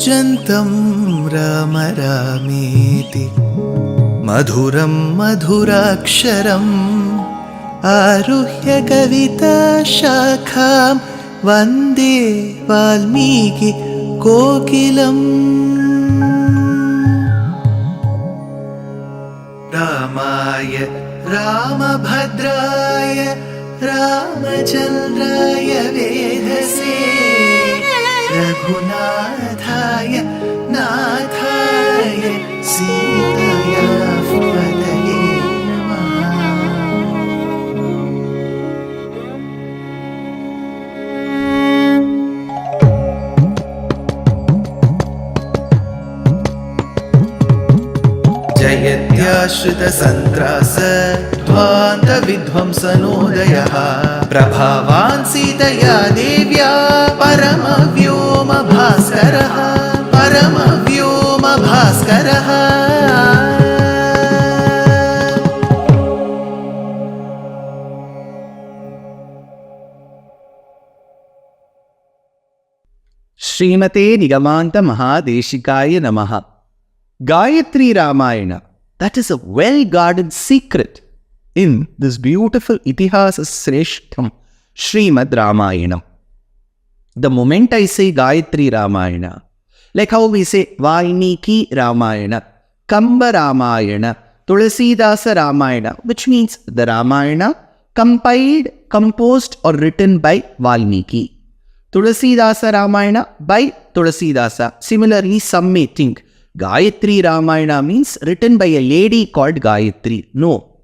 कूजन्तं राम रामेति मधुरं मधुराक्षरम् आरुह्य कविताशाखां वन्दे वाल्मीकि कोकिलम्। रामाय रामभद्राय रामचन्द्राय वेधसे रघुनाथाय नाथाय सीताया पतये नमः। जयत्याश्रितसन्त्रास ध्वान्तविध्वंसनोदयः प्रभावान् सीतया देव्या परमव्योमभास्करः परमव्योमभास्करः। श्रीमते निगमान्त महादेशिकाय नमः। Gayatri Ramayana, that is a well-guarded secret in this beautiful Itihasa Sreshtham Srimad Ramayana. The moment I say Gayatri Ramayana, like how we say Valmiki Ramayana, Kamba Ramayana, Tulasidasa Ramayana, which means the Ramayana compiled, composed or written by Valmiki. Tulasidasa Ramayana by Tulasidasa. Similarly, some may think Gayatri Ramayana means written by a lady called Gayatri. No.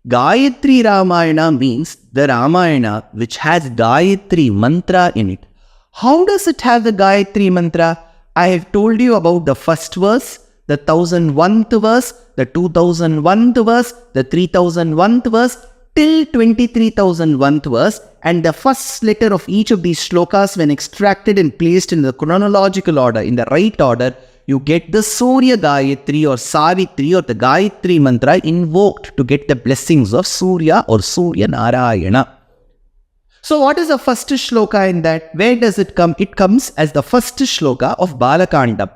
Gayatri Ramayana means the Ramayana which has Gayatri mantra in it. How does it have the Gayatri mantra? I have told you about the first verse, the 1001th verse, the 2001th verse, the 3001th verse, till 23,001th verse, and the first letter of each of these shlokas, when extracted and placed in the chronological order, in the right order, you get the Surya Gayatri or Savitri or the Gayatri mantra invoked to get the blessings of Surya or Surya Narayana. So what is the first shloka in that? Where does it come? It comes as the first shloka of Balakandam.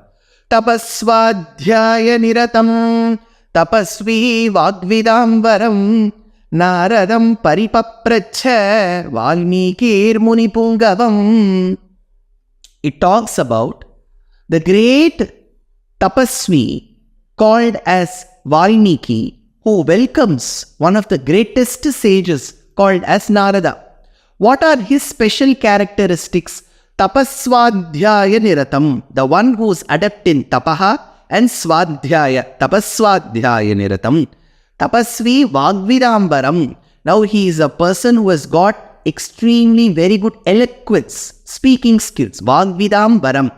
Tapasvadhyaya niratam tapasvi vagvidamvaram Naradam paripapracha Valmikir munipungavam. It talks about the great tapasvi called as Valmiki, who welcomes one of the greatest sages called as Narada. What are his special characteristics? Tapasvadhyaya niratam, the one who is adept in tapaha, and svadhyaya, tapasvadhyaya niratam. Tapasvi vagvidambaram. Now he is a person who has got extremely very good eloquence, speaking skills. Vagvidambaram.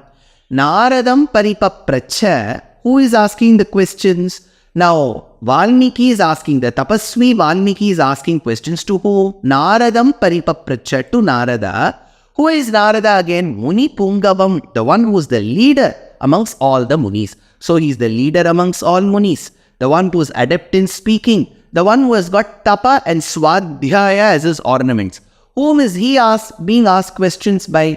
Naradam paripapracha. Who is asking the questions? Now, Valmiki is asking, the Tapasvi Valmiki is asking questions to who? Naradam paripapracha, to Narada. Who is Narada again? Muni Pungavam, the one who is the leader amongst all the munis. So he is the leader amongst all munis, the one who is adept in speaking, the one who has got tapa and swadhyaya as his ornaments. Whom is he being asked questions by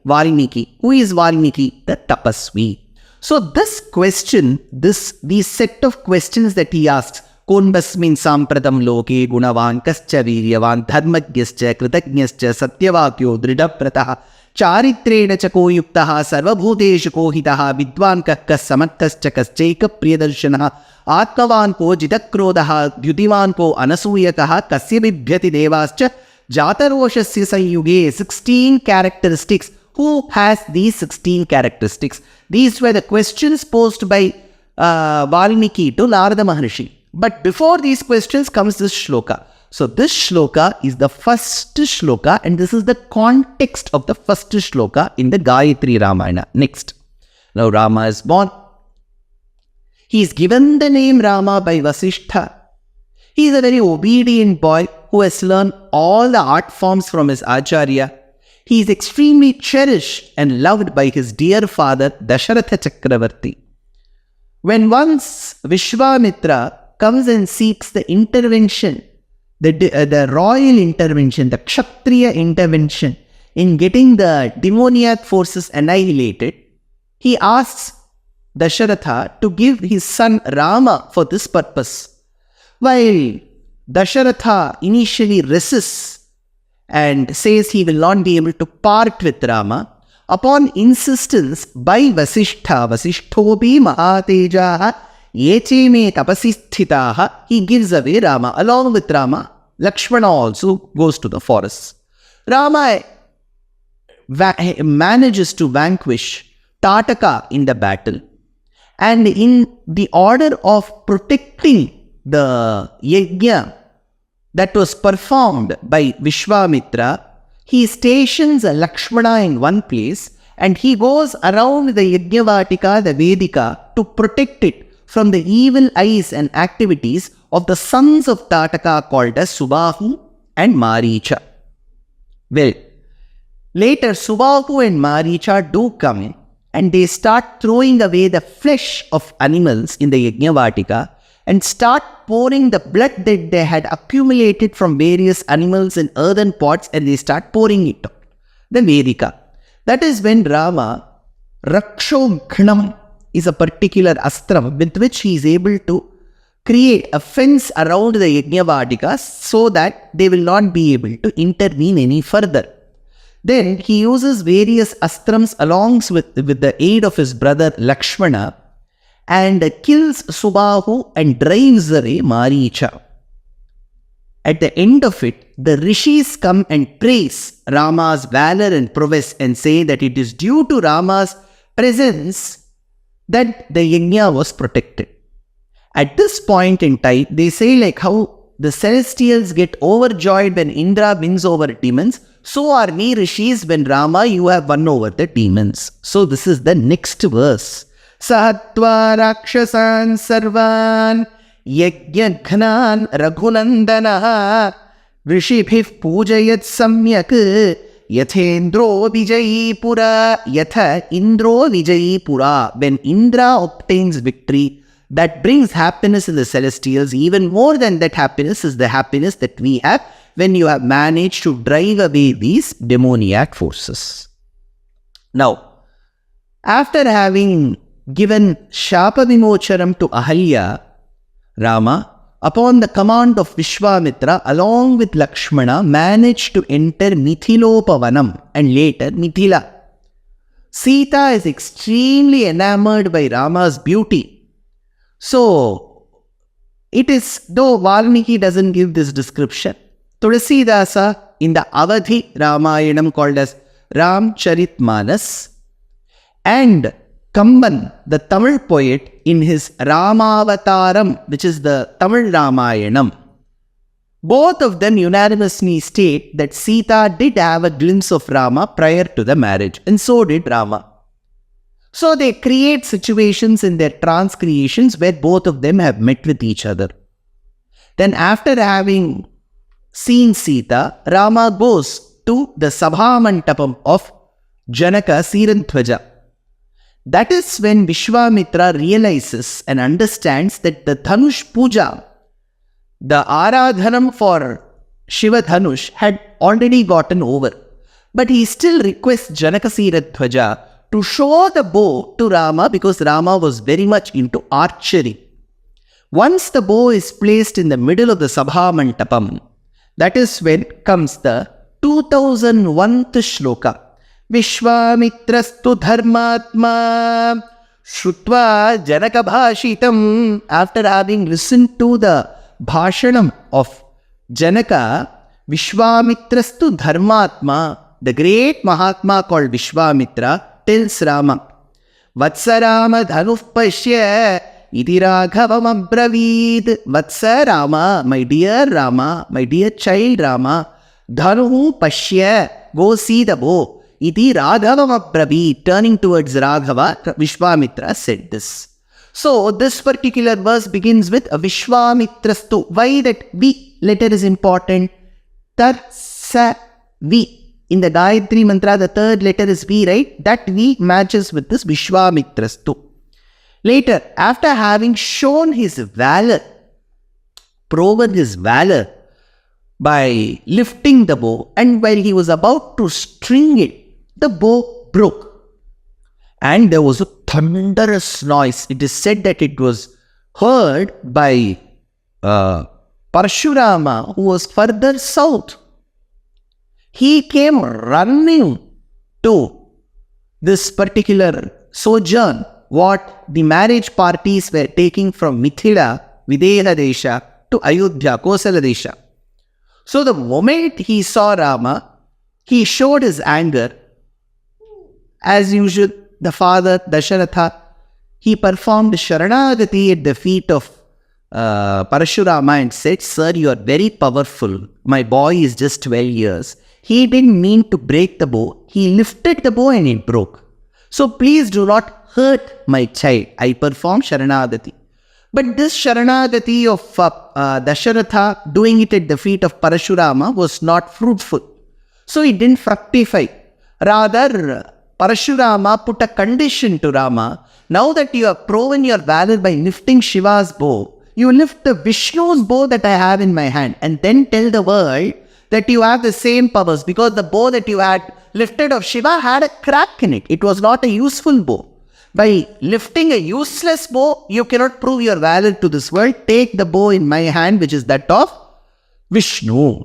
Valmiki? Who is Valmiki? The Tapasvi. So this question, these set of questions that he asks, Konbasmin sampratam loke gunavan kascha viryavan dharmagyascha kritagnyascha satyavakyo dridapratah charitrena chako yuktaha sarvabhuteshu kohitaha vidwan kakkas samattascha kaschaika priyadarshanaha atmavan ko jidakrodaha dyutivan ko anasuyakaha kasya bibhyati devascha jataroshasya sanyuge. 16 characteristics. Who has these 16 characteristics? These were the questions posed by Valmiki to Narada Maharshi. But before these questions comes this shloka. So this shloka is the first shloka, and this is the context of the first shloka in the Gayatri Ramayana. Next. Now Rama is born. He is given the name Rama by Vasishtha. He is a very obedient boy who has learned all the art forms from his Acharya. He is extremely cherished and loved by his dear father Dasharatha Chakravarti. When once Vishwamitra comes and seeks the intervention, the royal intervention, the Kshatriya intervention in getting the demoniac forces annihilated, he asks Dasharatha to give his son Rama for this purpose. While Dasharatha initially resists and says he will not be able to part with Rama, upon insistence by Vasishtha, Vasishthobi Mahatejaha Yeche me tapasisthitaha, he gives away Rama. Along with Rama, Lakshmana also goes to the forest. Rama manages to vanquish Tataka in the battle. And in the order of protecting the yagna that was performed by Vishwamitra, he stations a Lakshmana in one place and he goes around the Yajnavatika, the Vedika, to protect it from the evil eyes and activities of the sons of Tataka called as Subahu and Maricha. Well, later Subahu and Maricha do come in and they start throwing away the flesh of animals in the Yajnavatika and start pouring the blood that they had accumulated from various animals in earthen pots, and they start pouring it out. The Vedika. That is when Rama, Rakshoghnam is a particular astram with which he is able to create a fence around the Yajnavatikas so that they will not be able to intervene any further. Then he uses various astrams along with the aid of his brother Lakshmana and kills Subahu and drives away Maricha. At the end of it, the rishis come and praise Rama's valor and prowess and say that it is due to Rama's presence that the yajna was protected. At this point in time, they say like how the celestials get overjoyed when Indra wins over demons, so are we rishis when Rama, you have won over the demons. So this is the next verse. Sahatva rakshasan sarvan yajnaghanan raghunandanaha rishibhih pujayat samyak yathendro vijayi pura yatha indro vijayi pura. When Indra obtains victory, that brings happiness in the celestials. Even more than that happiness is the happiness that we have when you have managed to drive away these demoniac forces. Now, after having given Shapa Vimocharam to Ahalya, Rama, upon the command of Vishwamitra, along with Lakshmana, managed to enter Mithilopavanam and later Mithila. Sita is extremely enamored by Rama's beauty. So, it is, though Valmiki doesn't give this description, Tulsidasa in the Avadhi Ramayanam called as Ramcharitmanas, and Kamban, the Tamil poet, in his Ramavataram, which is the Tamil Ramayanam, both of them unanimously state that Sita did have a glimpse of Rama prior to the marriage, and so did Rama. So they create situations in their trance creations where both of them have met with each other. Then after having seen Sita, Rama goes to the Sabhamantapam of Janaka Sirantvaja. That is when Vishwamitra realizes and understands that the Dhanush Puja, the Aradhanam for Shiva Dhanush, had already gotten over. But he still requests Janaka Sirantvaja to show the bow to Rama because Rama was very much into archery. Once the bow is placed in the middle of the Sabhamantapam, that is when comes the 2001th shloka. Vishwamitrastu dharmatma Shrutva Janaka Bhashitam. After having listened to the Bhashanam of Janaka, Vishwamitrastu dharmatma, the great Mahatma called Vishwamitra, tells Rama, Vatsa Rama Dhanuh Pashya Iti Raghavam Abravid. Vatsa Rama, my dear child Rama, Dhanuh Pashya, go see the bow. Iti Raghavam Abravid, turning towards Raghava, Vishwamitra said this. So this particular verse begins with a Vishwamitrastu. Why that V letter is important? Tat sa V. In the Gayatri mantra, the third letter is V, right? That V matches with this Vishwamitrastu. Later, after having shown his valor, proven his valor by lifting the bow, and while he was about to string it, the bow broke. and there was a thunderous noise. It is said that it was heard by Parashurama, who was further south. He came running to this particular sojourn, what the marriage parties were taking from Mithila, Videha Desha, to Ayodhya, Kosala Desha. So the moment he saw Rama, he showed his anger. As usual, the father, Dasharatha, he performed Sharanagati at the feet of Parashurama and said, "Sir, you are very powerful. My boy is just 12 years. He didn't mean to break the bow. He lifted the bow and it broke. So please do not hurt my child. I perform Sharanagati." But this Sharanagati of Dasharatha doing it at the feet of Parashurama was not fruitful. So it didn't fructify. Rather, Parashurama put a condition to Rama. Now that you have proven your valor by lifting Shiva's bow, you lift the Vishnu's bow that I have in my hand, and then tell the world that you have the same powers, because the bow that you had lifted of Shiva had a crack in it. It was not a useful bow. By lifting a useless bow, you cannot prove your valor to this world. Take the bow in my hand, which is that of Vishnu.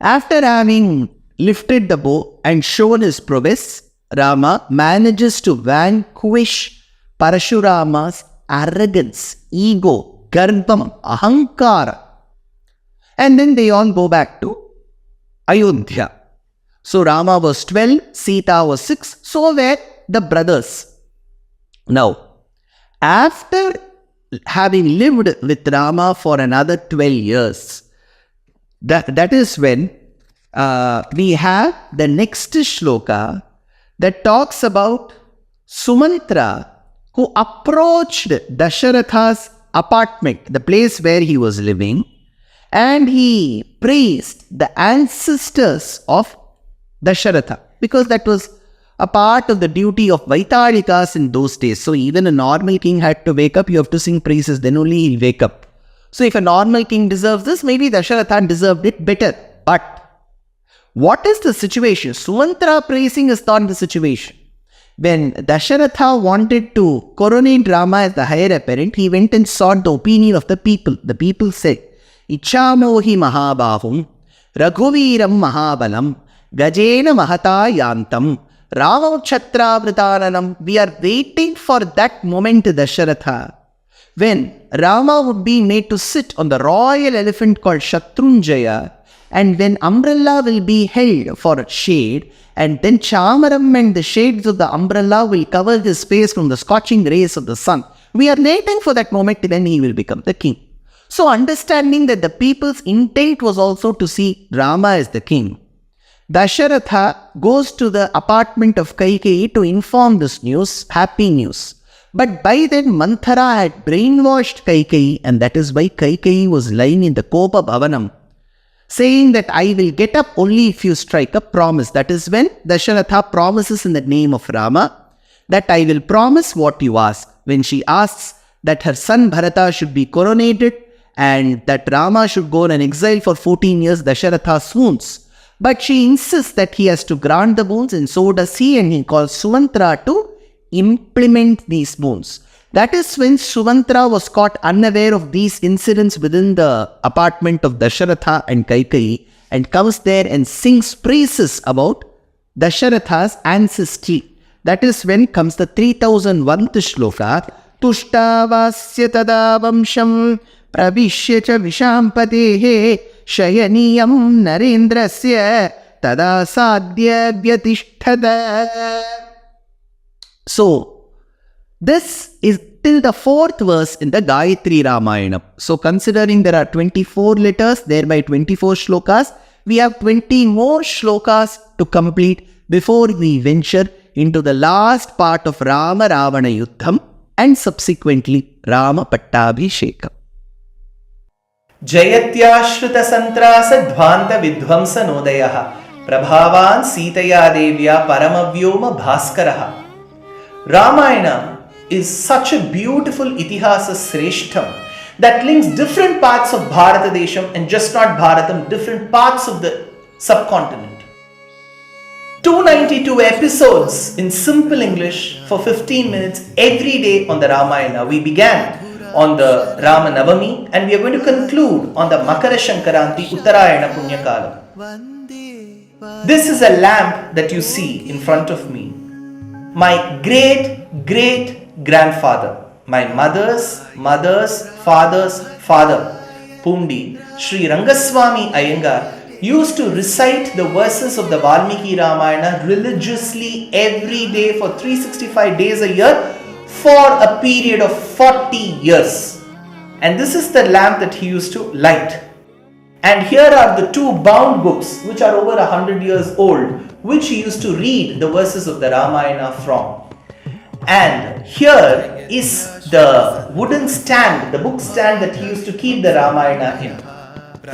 After having lifted the bow and shown his prowess, Rama manages to vanquish Parashurama's arrogance, ego, garbam, ahankara. And then they all go back to Ayodhya. So Rama was 12, Sita was 6, so were the brothers. Now, after having lived with Rama for another 12 years, that is when we have the next shloka that talks about Sumantra, who approached Dasharatha's apartment, the place where he was living, and he praised the ancestors of Dasharatha, because that was a part of the duty of Vaitalikas in those days. So even a normal king had to wake up, you have to sing praises, then only he'll wake up. So if a normal king deserves this, maybe Dasharatha deserved it better. But what is the situation? Sumantra praising is not the situation. When Dasharatha wanted to coronate Rama as the heir apparent, he went and sought the opinion of the people. The people said, "Ichhamohi mahabahum, Raghuviram mahabalam, Gajena mahata yantam, Rama Chhatravritananam." We are waiting for that moment, Dasharatha, when Rama would be made to sit on the royal elephant called Shatrunjaya, and when umbrella will be held for a shade, and then Chamaram and the shades of the umbrella will cover his face from the scorching rays of the sun. We are waiting for that moment when he will become the king. So understanding that the people's intent was also to see Rama as the king, Dasharatha goes to the apartment of Kaikeyi to inform this news, happy news. But by then Manthara had brainwashed Kaikeyi, and that is why Kaikeyi was lying in the Kopa Bhavanam, saying that I will get up only if you strike a promise. That is when Dasharatha promises in the name of Rama that I will promise what you ask. When she asks that her son Bharata should be coronated and that Rama should go on an exile for 14 years, Dasharatha swoons. But she insists that he has to grant the boons, and so does he, and he calls Sumantra to implement these boons. That is when Sumantra was caught unaware of these incidents within the apartment of Dasharatha and Kaikeyi, and comes there and sings praises about Dasharatha's ancestry. That is when comes the 3001th shloka. Tushtavasya tada vamsham pravishya cha vishampatehe shayaniyam narendrasya tada sadhya vyatishthada. So, this is till the 4th verse in the Gayatri Ramayana. So considering there are 24 letters, thereby 24 shlokas, we have 20 more shlokas to complete before we venture into the last part of Rama Ravana Yuddham and subsequently Rama Pattabhishekam. Jayatyashruta santrasa dhvanta vidvamsa nodayaha prabhavan Sitaya devya paramavyoma bhaskaraha. Ramayana is such a beautiful itihasa sreshtham that links different parts of Bharata Desham, and just not Bharatam, different parts of the subcontinent. 292 episodes in simple English for 15 minutes every day on the Ramayana. We began on the Rama Navami and we are going to conclude on the Makara Shankaranti Uttarayana Punyakalam. This is a lamp that you see in front of me. My great grandfather, my mother's father's father, Pundi, Sri Rangaswamy Iyengar, used to recite the verses of the Valmiki Ramayana religiously every day for 365 days a year for a period of 40 years. And this is the lamp that he used to light. And here are the two bound books which are over 100 years old, which he used to read the verses of the Ramayana from. And here is the wooden stand, the book stand that he used to keep the Ramayana in.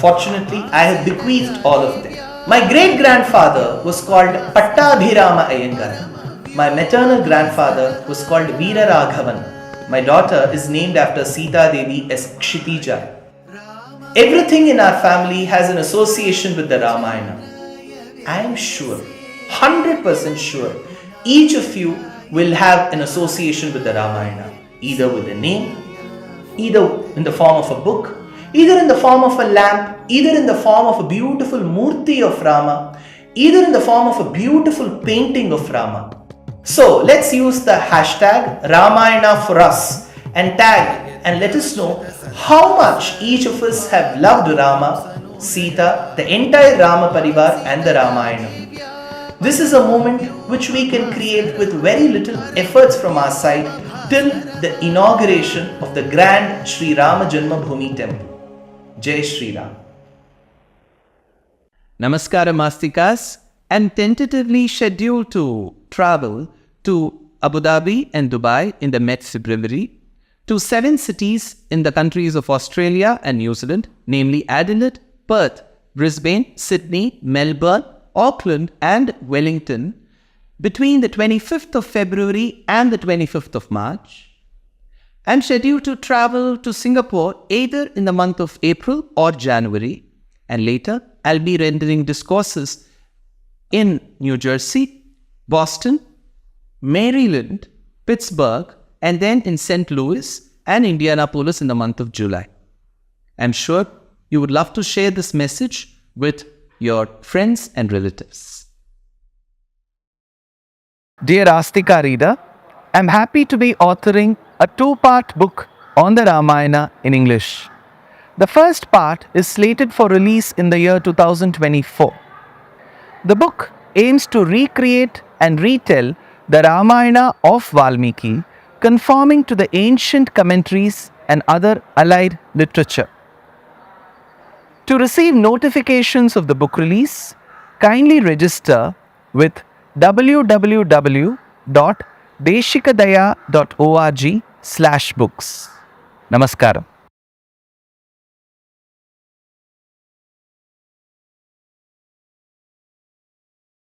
Fortunately, I have bequeathed all of them. My great grandfather was called Pattabhirama Iyengar. My maternal grandfather was called Veera Raghavan. My daughter is named after Sita Devi as Kshitija. Everything in our family has an association with the Ramayana. I am sure, 100% sure, each of you will have an association with the Ramayana, either with a name, either in the form of a book, either in the form of a lamp, either in the form of a beautiful murti of Rama, either in the form of a beautiful painting of Rama. So let's use the hashtag Ramayana for us and tag and let us know how much each of us have loved Rama, Sita, the entire Rama Parivar and the Ramayana. This is a moment which we can create with very little efforts from our side till the inauguration of the grand Sri Rama Janmabhoomi temple. Jai Shri Ram. Namaskaram Astikas, and tentatively scheduled to travel to Abu Dhabi and Dubai in the Met February, to 7 cities in the countries of Australia and New Zealand, namely Adelaide, Perth, Brisbane, Sydney, Melbourne, Auckland and Wellington between the 25th of February and the 25th of March. I'm scheduled to travel to Singapore either in the month of April or January, and later I'll be rendering discourses in New Jersey, Boston, Maryland, Pittsburgh, and then in St. Louis and Indianapolis in the month of July. I'm sure you would love to share this message with your friends and relatives. Dear Astika reader, I'm happy to be authoring a 2-part book on the Ramayana in English. The first part is slated for release in the year 2024. The book aims to recreate and retell the Ramayana of Valmiki, conforming to the ancient commentaries and other allied literature. To receive notifications of the book release, kindly register with www.deshikadaya.org/books. Namaskaram.